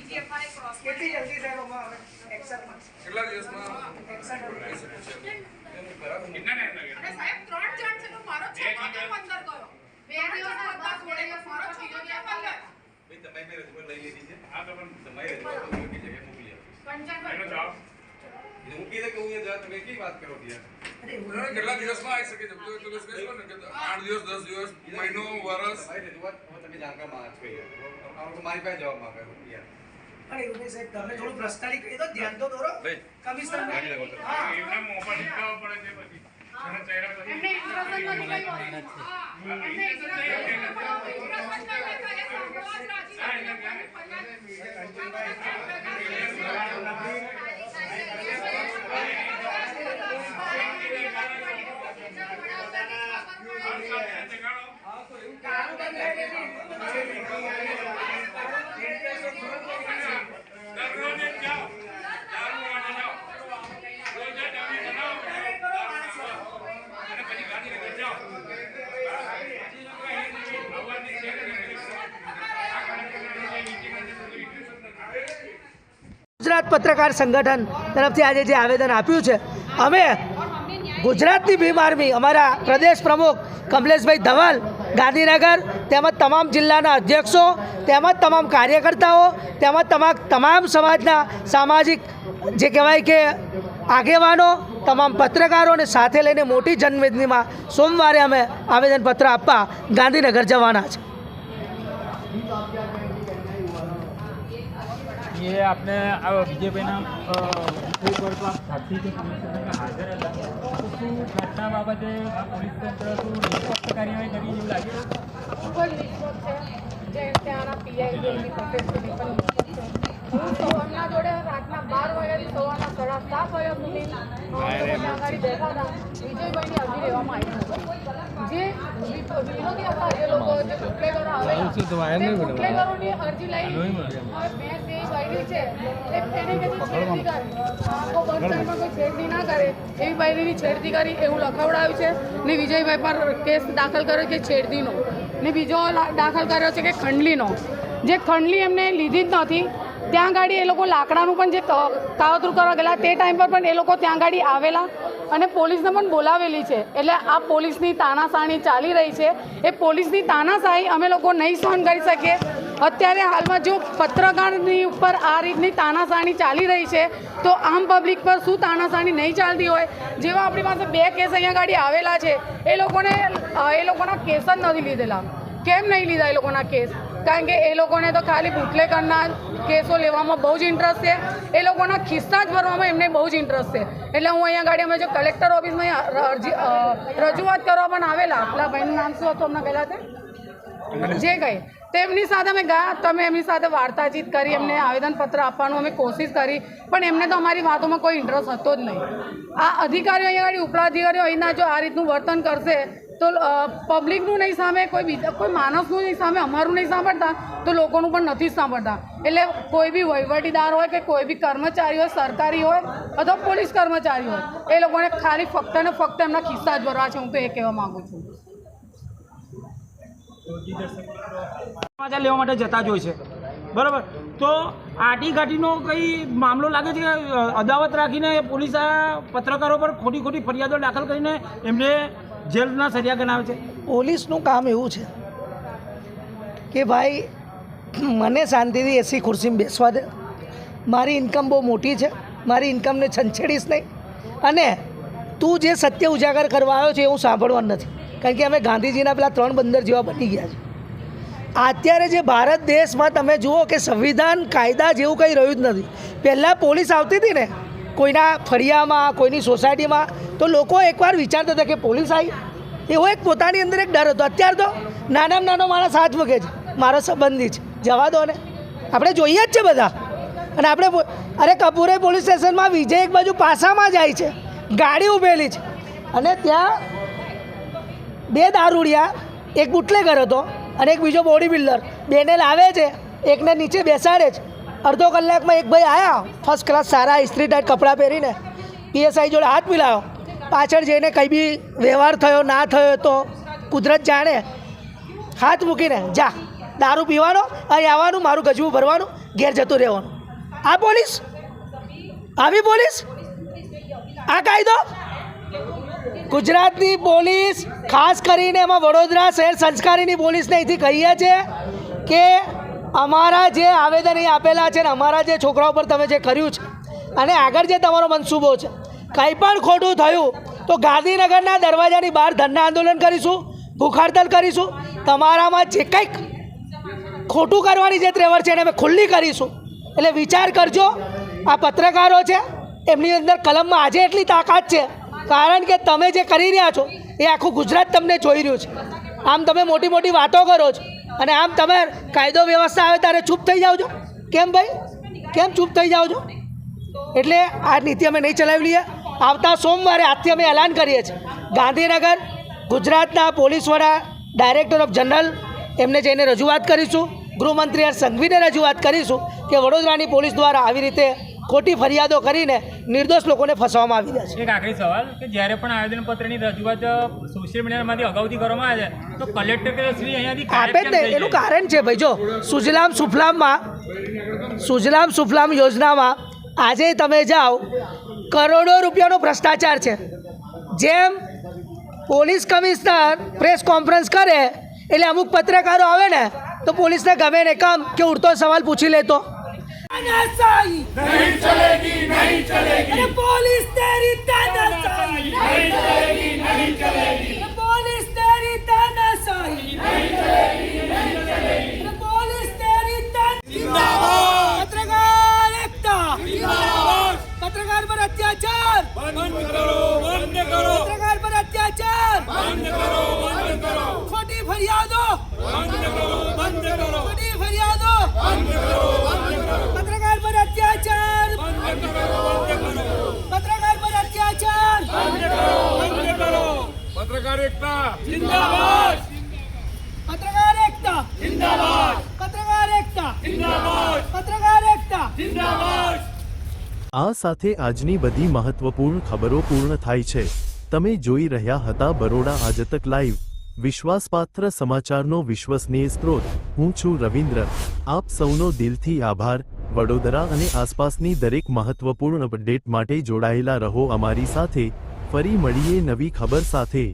કેટલી જલ્દી સાહેબ એક્શનમાં કેટલા દિવસમાં એક્શન કેટલા ટાઈમ લાગે સાહેબ 3 જણ છે તો મારો 6 વાગે 15 કરો 2 દિવસ હતા જોડે મારો 6 વાગે 15 ભાઈ તમારી મેં રજૂઆત લઈ લીધી છે આ તો પણ તમારી રજૂઆત તો યોગ્ય જગ્યાએ મોકલી આપીશ પંચાયત એનો જવાબ હું કીધે કે હું એ જવાબ તમે કઈ વાત કરો યાર કેટલા દિવસમાં આવી શકે છે તો દિવસ બેસવા ને કે 8 દિવસ 10 દિવસ મહિનો વર્ષ તમારી રજૂઆત તમે જાણકાર માં છો યાર આ મારી પાસે જવાબ માંગે યાર પણ એવું નહીં સાહેબ તમે થોડું ભ્રષ્ટાચારી કહી દો ધ્યાન તો દોરો કમિશનર હા એમના મોં પર ટીકાવા પડે છે પછી એના ચહેરા પર એમને ઇન્સ્ટ્રક્શન નથી લઈ એમને ગુજરાત પત્રકાર સંગઠન તરફથી આજે જે આવેદન આપ્યું છે અમે ગુજરાતની ભીમ આર્મી અમારા પ્રદેશ પ્રમુખ કમલેશભાઈ ધવલ ગાંધીનગર તેમજ તમામ જિલ્લાના અધ્યક્ષો તેમજ તમામ કાર્યકર્તાઓ તેમજ તમામ સમાજના સામાજિક જે કહેવાય કે આગેવાનો તમામ પત્રકારોને સાથે લઈને મોટી જનમેદનીમાં સોમવારે અમે આવેદનપત્ર આપવા ગાંધીનગર જવાના છે। ये आपने बीजेपीના પર તો આપ સાથી કે કમિશનર હાજર હતા તો શું ઘટના બાબતે પોલીસ તંત્ર શું નિષ્પક્ષ કાર્યવાહી કરી એવું લાગે ખૂબ જ નિષ્પક્ષ છે જે ત્યાંના પીઆઈ જેની પ્રોટેસ્ટની પણ નિષ્પક્ષ છે હું સવારના જોડે રાતના 12 વાગ્યાથી સવારના 7:30 વાગ્યા સુધી ત્યાં આગળ બેઠા હતા વિજયભાઈની અરજી લેવામાં આવી જે વિરોધી હતા જે લોકો જે બુટલેગરો આવેલા તે બુટલેગરોની અરજી લઈ હવે મેં બે બાયરી છે એને કે છેડતી કરે આખો બંધમાં કોઈ છેડતી ના કરે એવી બાયરીની છેડતી કરી એવું લખાવડાવ્યું છે ને વિજયભાઈ પર કેસ દાખલ કર્યો છે છેડતીનો ને બીજો દાખલ કર્યો છે કે ખંડલીનો જે ખંડલી એમને લીધી જ નથી ત્યાં ગાડી એ લોકો લાકડાનું પણ જે કાવતરું કરવા ગયેલા તે ટાઈમ પર પણ એ લોકો ત્યાં ગાડી આવેલા અને પોલીસને પણ બોલાવેલી છે એટલે આ પોલીસની તાનાશાહી ચાલી રહી છે એ પોલીસની તાનાશાહી અમે લોકો નહીં સહન કરી શકીએ। અત્યારે હાલમાં જો પત્રકારની ઉપર આ રીતની તાનાશાહી ચાલી રહી છે તો આમ પબ્લિક પર શું તાનાશાહી નહીં ચાલતી હોય। જેવા આપણી પાસે 2 કેસ અહીંયા ગાડી આવેલા છે એ લોકોના કેસ જ નથી લીધેલા। કેમ નહીં લીધા એ લોકોના કેસ? કારણ કે એ લોકોને તો ખાલી બુટલેગરના કેસો લેવામાં બહુ જ ઇન્ટરેસ્ટ છે એ લોકોના ખિસ્સા જ ભરવામાં એમને બહુ જ ઇન્ટરેસ્ટ છે એટલે હું અહીંયા ગાડી અમે જો કલેક્ટર ઓફિસમાં રજૂઆત કરવા પણ આવેલા પેલા ભાઈનું નામ શું હતું અમને પહેલાં જે કંઈ તેમની સાથે અમે ગયા તો અમે એમની સાથે વાર્તાચીત કરી એમને આવેદનપત્ર આપવાનું અમે કોશિશ કરી પણ એમને તો અમારી વાતોમાં કોઈ ઇન્ટરેસ્ટ હતો જ નહીં। આ અધિકારીઓ અહીંયા ગાડી ઉપલા અધિકારીઓ અહીંના જો આ રીતનું વર્તન કરશે તો પબ્લિકનું નહીં સામે કોઈ માણસનું નહીં સામે અમારું નહીં સાંભળતા તો લોકોનું પણ નથી સાંભળતા। એટલે કોઈ બી વહીવટીદાર હોય કે કોઈ બી કર્મચારી હોય સરકારી હોય અથવા પોલીસ કર્મચારી હોય એ લોકોને ખાલી ફક્ત ને ફક્ત એમના ખિસ્સા જ ભરવા છે। હું તો એ કહેવા માગું છું। સમાચાર લેવા માટે જતા જ હોય છે બરાબર તો આટીઘાટીનો કંઈ મામલો લાગે છે કે અદાવત રાખીને પોલીસ આ પત્રકારો પર ખોટી ફરિયાદો દાખલ કરીને એમને જેલના સરિયા ગણાવે છે। પોલીસનું કામ એવું છે કે ભાઈ મને શાંતિથી એસી ખુરશીમાં બેસવા દે, મારી ઇન્કમ બહુ મોટી છે, મારી ઇન્કમને છંછેડીશ નહીં અને તું જે સત્ય ઉજાગર કરવા આવ્યો છે એ હું સાંભળવાનું નથી। કારણ કે અમે ગાંધીજીના પેલા 3 બંદર જેવા બની ગયા છે। અત્યારે જે ભારત દેશમાં તમે જુઓ કે સંવિધાન કાયદા જેવું કંઈ રહ્યું જ નથી। પહેલાં પોલીસ આવતી હતી ને કોઈના ફળિયામાં કોઈની સોસાયટીમાં તો લોકો એકવાર વિચારતા હતા કે પોલીસ આવી એવો એક પોતાની અંદર એક ડર હતો। અત્યારે તો નાનામાં નાનો માણસ હાથ મૂકે છે મારો સંબંધી છે જવા દો ને આપણે જોઈએ જ છે બધા। અને આપણે અરે કપૂરે પોલીસ સ્ટેશનમાં વિજય એક બાજુ પાસામાં જાય છે ગાડી ઊભેલી છે અને ત્યાં 2 દારૂડિયા એક બુટલેગર હતો અને એક બીજો બોડી બિલ્ડર બેને લાવે છે એકને નીચે બેસાડે છે। અડધો કલાકમાં એક ભાઈ આવ્યા ફર્સ્ટ ક્લાસ સારા ઇસ્ત્રી ટાઈટ કપડાં પહેરીને પીએસઆઈ જોડે હાથ મિલાવ્યો પાછળ જઈને કંઈ બી વ્યવહાર થયો ના થયો તો કુદરત જાણે હાથ મૂકીને જા દારૂ પીવાનો, અહીં આવવાનું, મારું ગજવું ભરવાનું, ઘેર જતું રહેવાનું. આ પોલીસ, આવી પોલીસ, આ કાયદો. ગુજરાતની પોલીસ, ખાસ કરીને એમાં વડોદરા શહેર સંસ્કારીની પોલીસને અહીંથી કહીએ છીએ કે અમારા જે આવેદન અહીં આપેલા છે ને અમારા જે છોકરાઓ પર તમે જે કર્યું છે અને આગળ જે તમારો મનસૂબો છે, કંઈ પણ ખોટું થયું તો ગાંધીનગરના દરવાજાની બહાર ધરના આંદોલન કરીશું, ભૂખ હડતાલ કરીશું. તમારામાં જે કંઈક ખોટું કરવાની જે ત્રેવડ છે એને અમે ખુલ્લી કરીશું. એટલે વિચાર કરજો. આ પત્રકારો છે એમની અંદર કલમમાં આજે એટલી તાકાત છે કારણ કે તમે જે કરી રહ્યા છો એ આખું ગુજરાત તમને જોઈ રહ્યું છે. આમ તમે મોટી મોટી વાતો કરો છો અને આમ તમે કાયદો વ્યવસ્થા આવે ત્યારે ચૂપ થઈ જાઓ છો. કેમ ભાઈ, કેમ ચૂપ થઈ જાઓ છો? એટલે આ નીતિ અમે નહીં ચલાવી લઈએ. આવતા સોમવારે આજથી અમે એલાન કરીએ છીએ ગાંધીનગર ગુજરાતના પોલીસ વડા ડાયરેક્ટર ઓફ જનરલ એમને જઈને રજૂઆત કરીશું, ગૃહમંત્રી સંઘવીને રજૂઆત કરીશું કે વડોદરાની પોલીસ દ્વારા આવી રીતે ખોટી ફરિયાદો કરીને નિર્દોષ લોકોને ફસાવવામાં આવી રહ્યા છે. એક આખરી સવાલ કે જ્યારે પણ આવેદનપત્રની રજૂઆત સોશિયલ મીડિયામાંથી અગાઉથી કરવામાં આવે છે તો કલેક્ટર શ્રી અહીંયાથી આપે જ ને. એનું કારણ છે ભાઈ, જો સુજલામ સુફલામ યોજનામાં આજે તમે જાઓ કરોડો રૂપિયાનો ભ્રષ્ટાચાર છે. જેમ પોલીસ કમિશનર પ્રેસ કોન્ફરન્સ કરે એટલે અમુક પત્રકારો આવે ને તો પોલીસને ગમે ને કામ કે ઉડતો સવાલ પૂછી લેતો. तानाशाही नहीं चलेगी, नहीं चलेगी। अरे पुलिस तेरी तानाशाही नहीं चलेगी, नहीं चलेगी। अरे पुलिस तेरी तानाशाही नहीं चलेगी, नहीं चलेगी। अरे पुलिस तेरी जिंदाबाद। पत्रकार एकता जिंदाबाद। पत्रकार पर अत्याचार बंद करो, बंद करो। पत्रकार पर अत्याचार बंद करो, बंद करो। खोटी फरियादों बंद करो, बंद करो। खोटी फरियादों बंद करो, बंद करो। पत्रकार पर अत्याचार बंद करो, बंद करो। पत्रकार पर अत्याचार बंद करो, बंद करो। पत्रकार एकता जिंदाबाद। पत्रकार एकता जिंदाबाद। पत्रकार एकता जिंदाबाद। पत्रकार एकता जिंदाबाद। આ સાથે આજની બધી મહત્વપૂર્ણ ખબરો પૂર્ણ થાય છે. તમે જોઈ રહ્યા હતા બરોડા આજતક લાઈવ, વિશ્વાસપાત્ર સમાચારનો વિશ્વસનીય સ્ત્રોત. હું છું રવિન્દ્ર. આપ સૌનો દિલથી આભાર. વડોદરા અને આસપાસની દરેક મહત્વપૂર્ણ અપડેટ માટે જોડાયેલા રહો અમારી સાથે. ફરી મળીએ નવી ખબર સાથે.